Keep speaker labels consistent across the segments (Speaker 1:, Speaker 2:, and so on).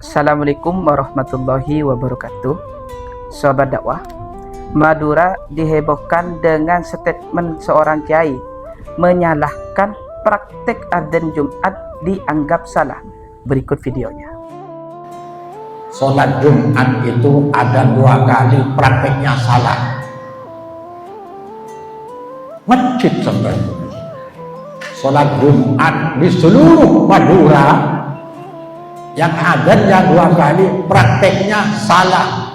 Speaker 1: Assalamualaikum warahmatullahi wabarakatuh. Sahabat dakwah, Madura dihebohkan dengan statement seorang kiai menyalahkan praktek adzan Jumat dianggap salah. Berikut videonya.
Speaker 2: Sholat Jumat itu ada 2 kali prakteknya salah. Masjid sebenarnya. Sholat Jumat di seluruh Madura yang adzannya 2 kali prakteknya salah.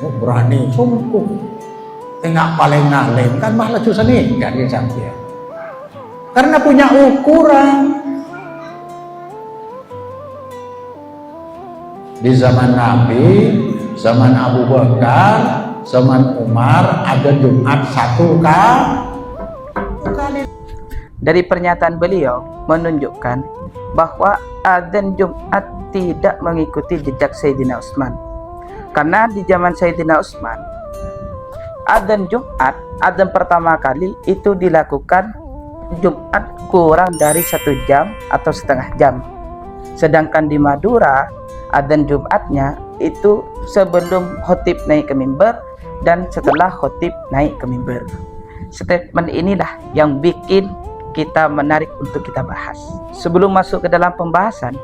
Speaker 2: Berani sungguh tengah paling ngalim kan malah susah nih kan sampai karena punya ukuran. Di zaman Nabi, zaman Abu Bakar, zaman Umar ada Jumat 1 kali.
Speaker 1: Dari pernyataan beliau menunjukkan bahwa adzan Jumat tidak mengikuti jejak Sayyidina Utsman. Karena di zaman Sayyidina Utsman, adzan Jumat, adzan pertama kali itu dilakukan Jumat kurang dari 1 jam atau setengah jam. Sedangkan di Madura, adzan Jumatnya itu sebelum khotib naik ke mimbar dan setelah khotib naik ke mimbar. Statement inilah yang bikin kita menarik untuk kita bahas. Sebelum masuk ke dalam pembahasan,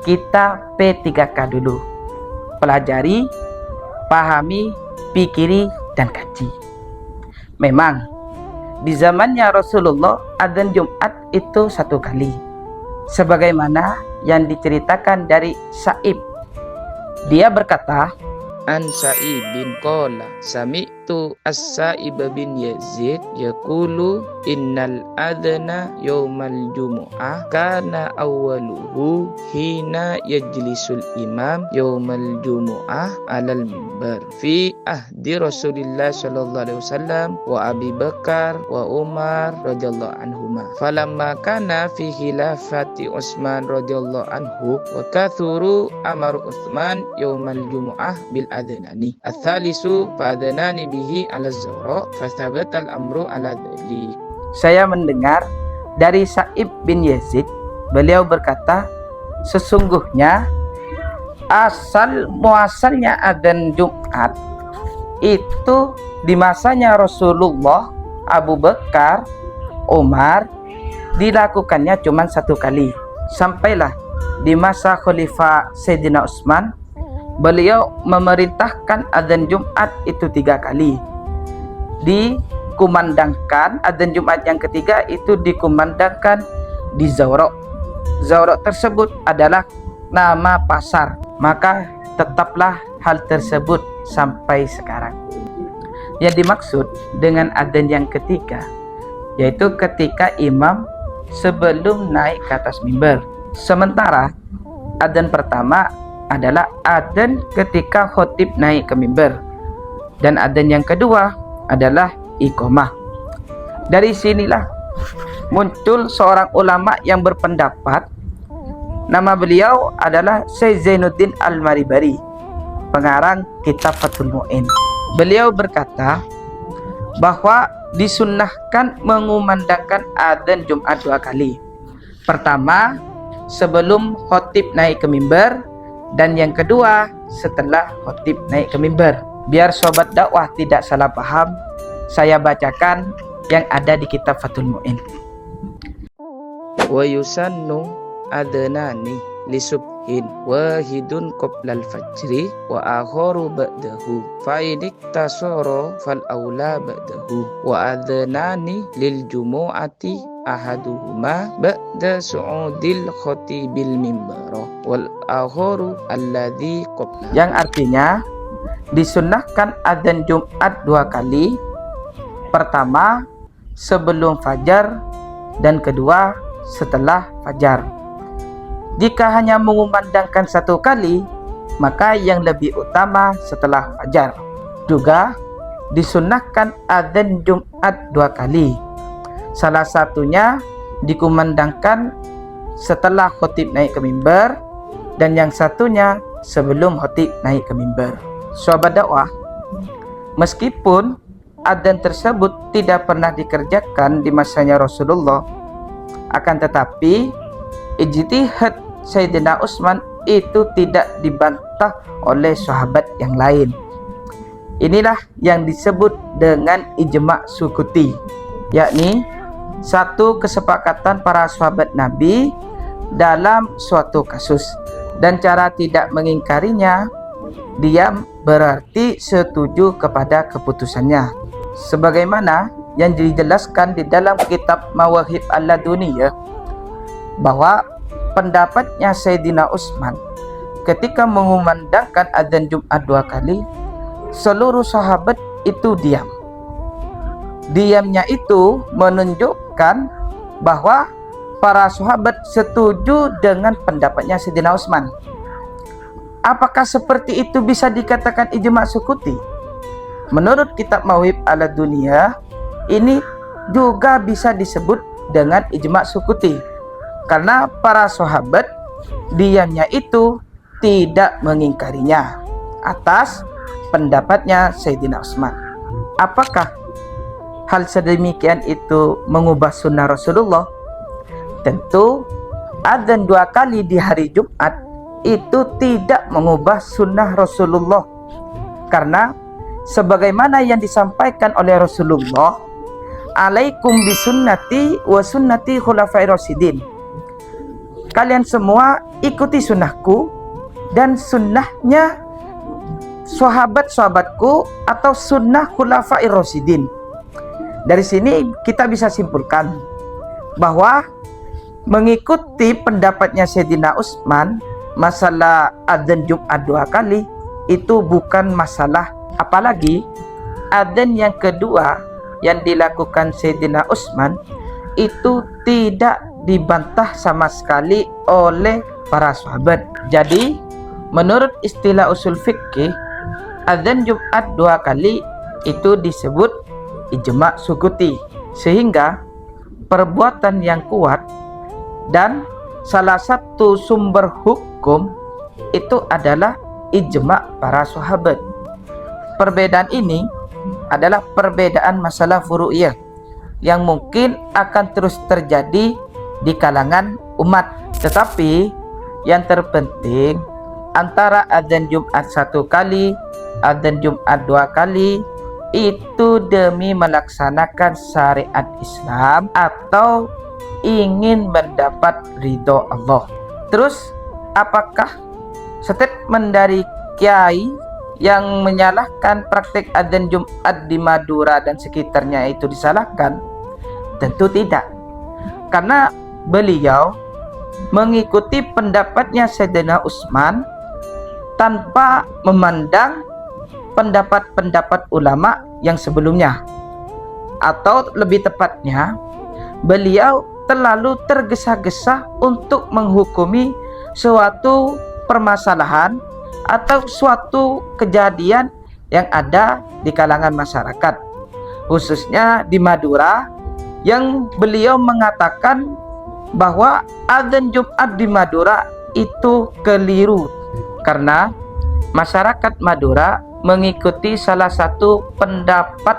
Speaker 1: kita P3K dulu. Pelajari, pahami, pikiri, dan kaji. Memang di zamannya Rasulullah adzan Jumat itu 1 kali, sebagaimana yang diceritakan dari Sa'ib. Dia berkata, An Sa'ib bin qala sami'tu As-Sa'ib bin Yazid yaqulu innal adhana yaumal jumu'ah kana awwaluhu hina yajlisul imam yaumal jumu'ah alal mimbar fi ahdi Rasulillah sallallahu alaihi wasallam wa Abi Bakar wa Umar radhiyallahu anhuma falamma kana fi khilafati Utsman radhiyallahu anhu wa kathuru amar Utsman yaumal jumu'ah bil adhanani ats-tsalisu fa adhanani bihi ala zawra fa thabata al-amru ala dhalik. Saya mendengar dari Sa'ib bin Yazid, beliau berkata, sesungguhnya muasalnya adzan Jumat itu di masanya Rasulullah, Abu Bakar, Umar dilakukannya cuma 1 kali. Sampailah di masa Khalifah Sayyidina Utsman, beliau memerintahkan adzan Jumat itu 3 kali. Dikumandangkan adzan Jumat yang ketiga itu dikumandangkan di Zawra. Zawra tersebut adalah nama pasar, maka tetaplah hal tersebut sampai sekarang. Yang dimaksud dengan adzan yang ketiga yaitu ketika imam sebelum naik ke atas mimbar. Sementara adzan pertama adalah adzan ketika khotib naik ke mimbar, dan adzan yang kedua adalah iqamah. Dari sinilah muncul seorang ulama yang berpendapat, nama beliau adalah Syekh Zainuddin Al-Maribari, pengarang kitab Fathul Mu'in. Beliau berkata bahwa disunnahkan mengumandangkan adzan Jumat 2 kali. Pertama sebelum khotib naik ke mimbar, dan yang kedua setelah khotib naik ke mimbar. Biar sobat dakwah tidak salah paham, saya bacakan yang ada di kitab Fathul Mu'in. Wa yusannu adnani li subhin wahidun qoblal fajri wa akharu ba'dahu fa idiktasara fal aula ba'dahu wa adnani lil jumu'ati ahaduhuma ba'da su'udil khatibil mimbar wal akharu alladhi qabla. Yang artinya disunnahkan adzan Jumat 2 kali. Pertama sebelum fajar dan kedua setelah fajar. Jika hanya mengumandangkan 1 kali, maka yang lebih utama setelah fajar. Juga disunnahkan adzan Jumat 2 kali. Salah satunya dikumandangkan setelah khotib naik ke mimbar, dan yang satunya sebelum khotib naik ke mimbar. Sahabat dakwah, meskipun adzan tersebut tidak pernah dikerjakan di masanya Rasulullah, akan tetapi ijtihad Sayyidina Utsman itu tidak dibantah oleh sahabat yang lain. Inilah yang disebut dengan ijma' sukuti, yakni satu kesepakatan para sahabat Nabi dalam suatu kasus, dan cara tidak mengingkarinya diam berarti setuju kepada keputusannya, sebagaimana yang dijelaskan di dalam kitab Mawahib Al-Laduniyah bahwa pendapatnya Sayyidina Utsman ketika mengumandangkan adzan Jumat 2 kali, seluruh sahabat itu diam. Diamnya itu menunjukkan bahwa para sahabat setuju dengan pendapatnya Sayyidina Utsman. Apakah seperti itu bisa dikatakan ijma' sukuti? Menurut kitab Mawahib Al-Laduniyah, ini juga bisa disebut dengan ijma' sukuti, karena para sahabat diamnya itu tidak mengingkarinya atas pendapatnya Sayyidina Utsman. Apakah hal sedemikian itu mengubah sunnah Rasulullah? Tentu adzan 2 kali di hari Jumat itu tidak mengubah sunnah Rasulullah, karena sebagaimana yang disampaikan oleh Rasulullah, alaikum bisunnati wa sunnati khulafai rasyidin, kalian semua ikuti sunnahku dan sunnahnya sahabat-sahabatku atau sunnah khulafai rasyidin. Dari sini kita bisa simpulkan bahwa mengikuti pendapatnya Sayyidina Utsman masalah adzan Jumat 2 kali itu bukan masalah, apalagi adzan yang kedua yang dilakukan Sayyidina Utsman itu tidak dibantah sama sekali oleh para sahabat. Jadi menurut istilah usul fikih, adzan Jumat 2 kali itu disebut ijma' sukuti, sehingga perbuatan yang kuat dan salah satu sumber hukum itu adalah ijma' para sahabat. Perbedaan ini adalah perbedaan masalah furu'iyah yang mungkin akan terus terjadi di kalangan umat. Tetapi yang terpenting antara adzan Jumat 1 kali, adzan Jumat 2 kali itu demi melaksanakan syariat Islam atau ingin mendapat ridho Allah. Terus apakah statement dari kiai yang menyalahkan praktik adzan Jumat di Madura dan sekitarnya itu disalahkan? Tentu tidak, karena beliau mengikuti pendapatnya Sayyidina Utsman tanpa memandang pendapat-pendapat ulama yang sebelumnya, atau lebih tepatnya beliau terlalu tergesa-gesa untuk menghukumi suatu permasalahan atau suatu kejadian yang ada di kalangan masyarakat, khususnya di Madura, yang beliau mengatakan bahwa adzan Jumat di Madura itu keliru karena masyarakat Madura mengikuti salah satu pendapat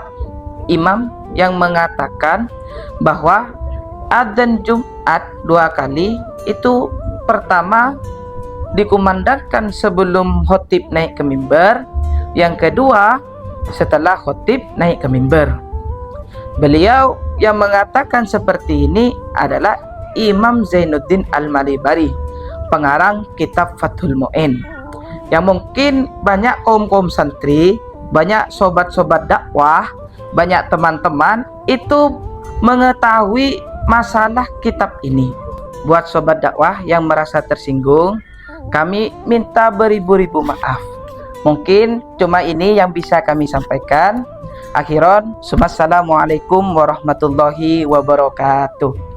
Speaker 1: imam yang mengatakan bahwa adzan Jumat 2 kali itu pertama dikumandangkan sebelum khotib naik ke mimbar, yang kedua setelah khotib naik ke mimbar. Beliau yang mengatakan seperti ini adalah Imam Zainuddin Al-Malibari, pengarang kitab Fathul Mu'in, yang mungkin banyak kaum-kaum santri, banyak sobat-sobat dakwah, banyak teman-teman itu mengetahui masalah kitab ini. Buat sobat dakwah yang merasa tersinggung, kami minta beribu-ribu maaf. Mungkin cuma ini yang bisa kami sampaikan. Akhiran, Assalamualaikum warahmatullahi wabarakatuh.